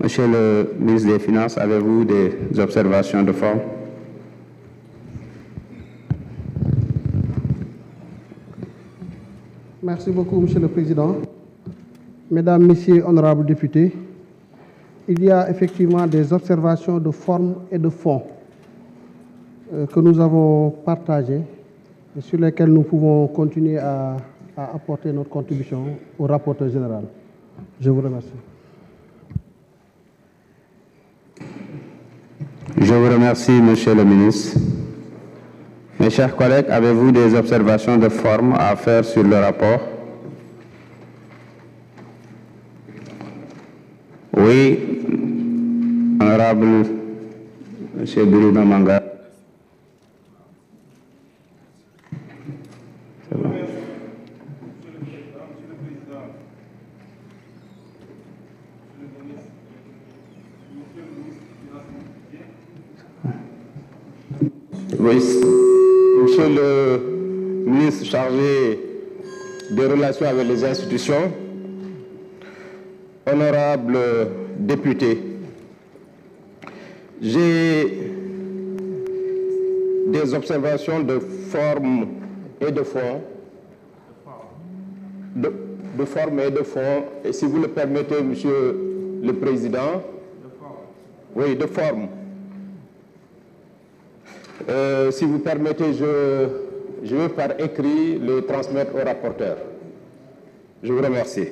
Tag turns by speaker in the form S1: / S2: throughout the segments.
S1: Monsieur le ministre des Finances, avez-vous des observations de forme?
S2: Merci beaucoup, Monsieur le Président. Mesdames, Messieurs, honorables députés, il y a effectivement des observations de forme et de fond que nous avons partagées et sur lesquelles nous pouvons continuer à apporter notre contribution au rapporteur général. Je vous remercie.
S1: Je vous remercie, Monsieur le ministre. Mes chers collègues, avez-vous des observations de forme à faire sur le rapport? Oui, honorable Monsieur Bruno Manga. Oui, Monsieur le ministre chargé des relations avec les institutions, honorables députés, j'ai des observations de forme et de fond, de forme et de fond, et si vous le permettez, Monsieur le Président, oui, de forme. Si vous permettez, je vais par écrit le transmettre au rapporteur. Je vous remercie,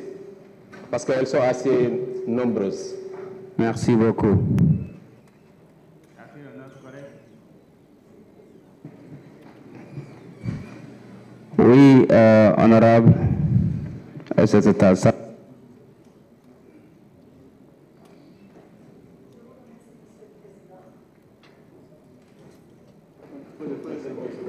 S1: parce qu'elles sont assez nombreuses. Merci beaucoup. Oui, honorable, c'est ça.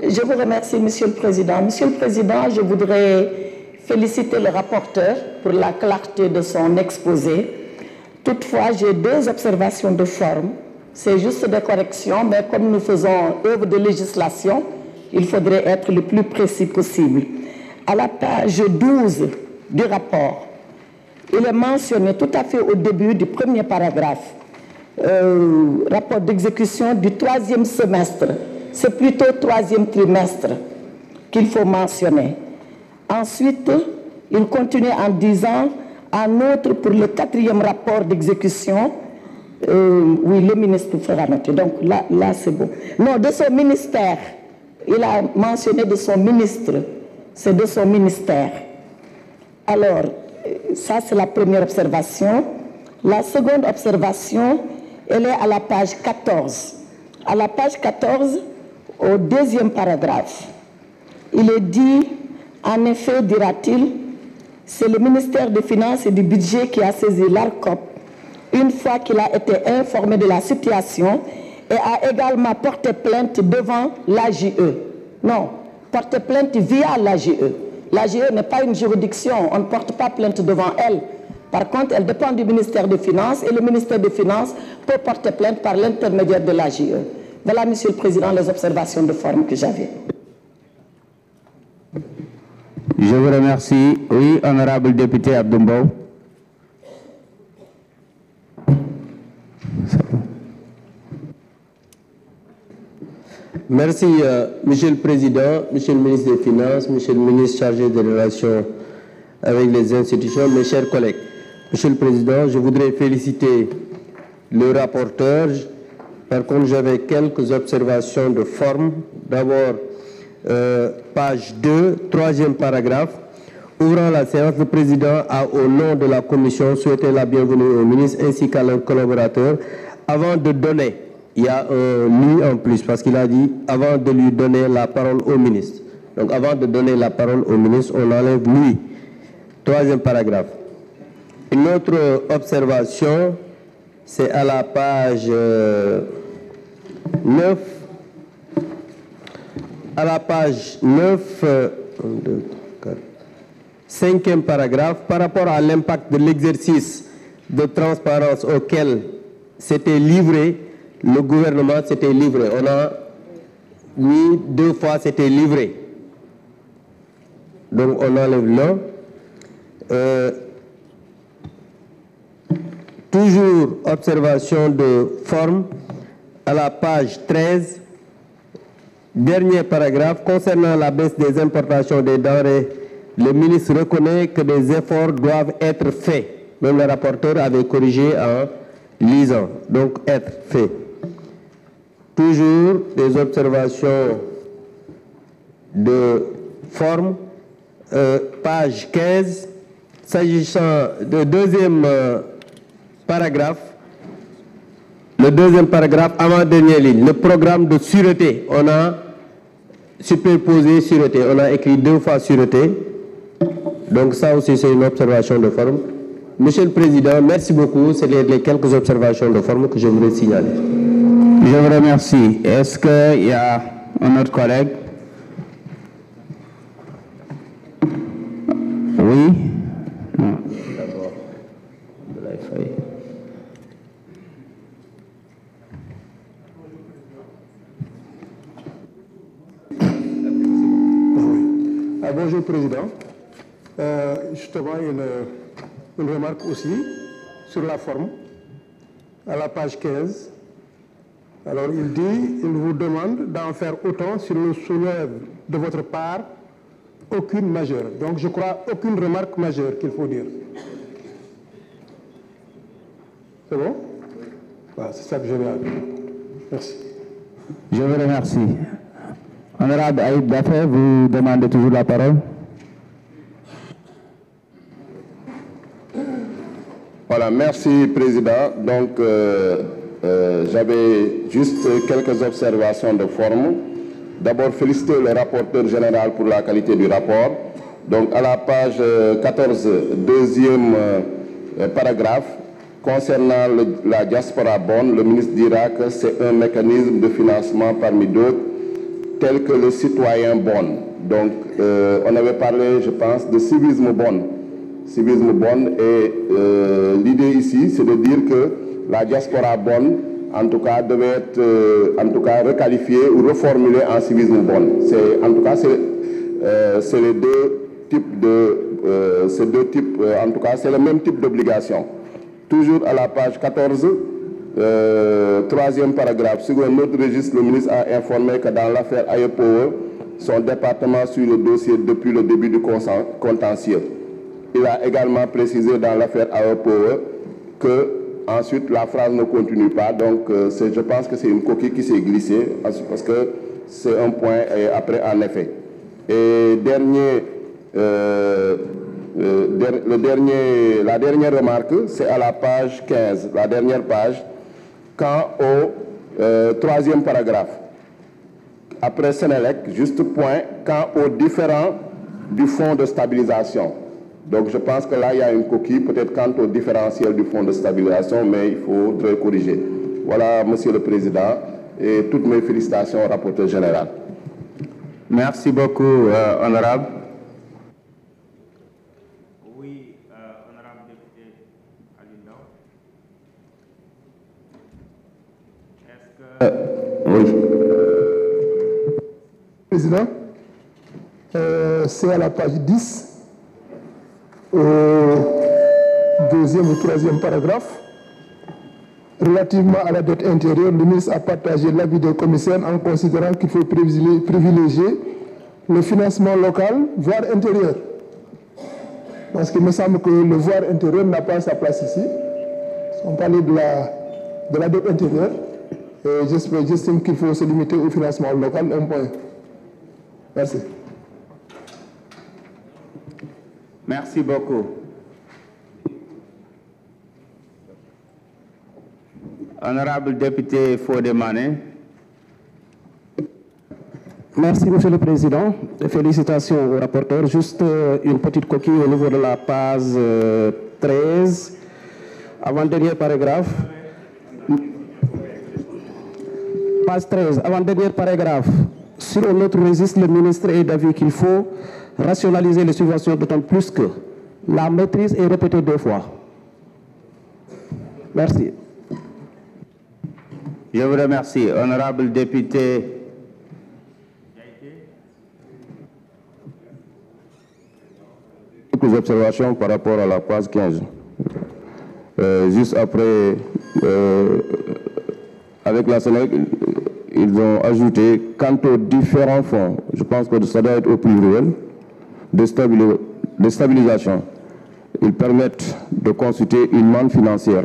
S3: Je vous remercie, Monsieur le Président. Monsieur le Président, je voudrais féliciter le rapporteur pour la clarté de son exposé. Toutefois, j'ai deux observations de forme. C'est juste des corrections, mais comme nous faisons œuvre de législation, il faudrait être le plus précis possible. À la page 12 du rapport, il est mentionné tout à fait au début du premier paragraphe, rapport d'exécution du 3e semestre. C'est plutôt 3e trimestre qu'il faut mentionner. Ensuite, il continue en disant, en outre, pour le 4e rapport d'exécution, oui, le ministre fera noter. Donc là c'est bon. Non, de son ministère. Il a mentionné de son ministre. C'est de son ministère. Alors, ça c'est la première observation. La seconde observation, elle est à la page 14. À la page 14, au 2e paragraphe, il est dit, en effet, dira-t-il, c'est le ministère des Finances et du Budget qui a saisi l'ARCOP une fois qu'il a été informé de la situation et a également porté plainte devant l'AGE. Non, porter plainte via l'AGE. L'AGE n'est pas une juridiction, on ne porte pas plainte devant elle. Par contre, elle dépend du ministère des Finances et le ministère des Finances peut porter plainte par l'intermédiaire de l'AGE. Voilà, Monsieur le Président, les observations de forme que j'avais.
S1: Je vous remercie. Oui, honorable député Abdoumbo.
S4: Merci, Monsieur le Président, Monsieur le ministre des Finances, Monsieur le ministre chargé des relations avec les institutions, mes chers collègues. Monsieur le Président, je voudrais féliciter le rapporteur. Par contre, j'avais quelques observations de forme. D'abord, page 2, 3e paragraphe. Ouvrant la séance, le Président a, au nom de la Commission, souhaité la bienvenue au ministre ainsi qu'à leurs collaborateurs. Avant de donner, il y a un lui en plus, parce qu'il a dit avant de lui donner la parole au ministre. Donc, avant de donner la parole au ministre, on enlève lui. 3e paragraphe. Une autre observation, c'est à la page 9. À la page 9, 5e paragraphe, par rapport à l'impact de l'exercice de transparence auquel s'était livré, le gouvernement s'était livré. On a mis 2 fois s'était livré. Donc on enlève là. Toujours observation de forme à la page 13, dernier paragraphe, concernant la baisse des importations des denrées, le ministre reconnaît que des efforts doivent être faits. Même le rapporteur avait corrigé en lisant, donc être fait. Toujours des observations de forme, page 15, s'agissant du deuxième paragraphe, le deuxième paragraphe, avant-dernière ligne, le programme de sûreté, on a superposé sûreté, on a écrit 2 fois sûreté, donc ça aussi c'est une observation de forme. Monsieur le Président, merci beaucoup, c'est les quelques observations de forme que je voulais signaler.
S5: Je vous remercie. Est-ce qu'il y a un autre collègue? Oui.
S4: D'abord, de la feuille.
S2: Bonjour, Président. Justement, une remarque aussi sur la forme, à la page 15. Alors, il vous demande d'en faire autant s'il ne soulève de votre part aucune majeure. Donc, je crois aucune remarque majeure qu'il faut dire. C'est bon? Voilà, c'est ça que je vais dire. Merci.
S5: Je vous remercie. Honorable Aïd Bafé, vous demandez toujours la parole.
S1: Voilà, merci Président. Donc, j'avais juste quelques observations de forme. D'abord, féliciter le rapporteur général pour la qualité du rapport. Donc, à la page 14, deuxième paragraphe, concernant la diaspora bonne, le ministre dira que c'est un mécanisme de financement parmi d'autres, tel que le citoyen bon. Donc, on avait parlé, je pense, de civisme bon. Civisme bon, et l'idée ici, c'est de dire que la diaspora bonne, en tout cas, devait être requalifiée ou reformulée en civisme bon. En tout cas, c'est les deux types en tout cas, c'est le même type d'obligation. Toujours à la page 14, troisième paragraphe, selon notre registre, le ministre a informé que dans l'affaire Ayepower, son département suit le dossier depuis le début du contentieux. Il a également précisé dans l'affaire Ayepower que ensuite la phrase ne continue pas. Donc je pense que c'est une coquille qui s'est glissée parce que c'est un point après en effet. Et la dernière remarque, c'est à la page 15, la dernière page, quand au troisième paragraphe, après Sénélec, juste point, quand aux différents du fonds de stabilisation. Donc je pense que là, il y a une coquille, peut-être quant au différentiel du fonds de stabilisation, mais il faudrait corriger. Voilà, Monsieur le Président, et toutes mes félicitations au rapporteur général.
S5: Merci beaucoup, honorable. Oui, honorable député Alindao. Est-ce que...
S2: Oui. Président, c'est à la page 10. Au deuxième ou troisième paragraphe, relativement à la dette intérieure, le ministre a partagé l'avis des commissaires en considérant qu'il faut privilégier le financement local, voire intérieur. Parce qu'il me semble que le voire intérieur n'a pas sa place ici. On parlait de la dette intérieure. Et j'estime qu'il faut se limiter au financement local, un point. Merci.
S5: Merci beaucoup. Honorable député Fodé-Mané.
S6: Merci, Monsieur le Président. Félicitations au rapporteur. Juste une petite coquille au niveau de la page 13, avant-dernier paragraphe. Page 13, avant-dernier paragraphe. Sur notre registre, le ministre est d'avis qu'il faut rationaliser les subventions, d'autant plus que la maîtrise est répétée 2 fois. Merci.
S5: Je vous remercie. Honorable député.
S1: Quelques observations par rapport à la page 15.
S5: juste après, avec la Sénèque, ils ont ajouté, quant aux différents fonds, je pense que ça doit être au pluriel, de stabilisation. Ils permettent de consulter une manne financière.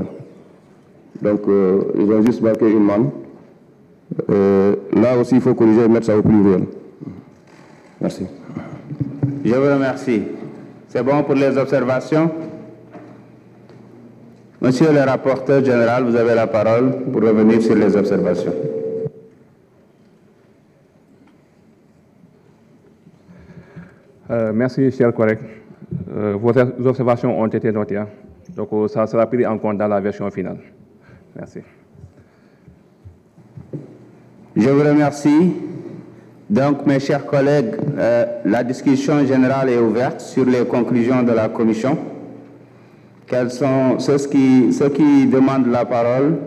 S5: Donc, ils ont juste marqué une manne. Là aussi, il faut corriger et mettre ça au pluriel. Merci.
S7: Je vous remercie. C'est bon pour les observations? Monsieur le rapporteur général, vous avez la parole pour revenir sur les observations.
S8: Merci, chers collègues. Vos observations ont été notées. Hein. Donc, ça sera pris en compte dans la version finale. Merci.
S7: Je vous remercie. Donc, mes chers collègues, la discussion générale est ouverte sur les conclusions de la commission. Quels sont ceux qui demandent la parole?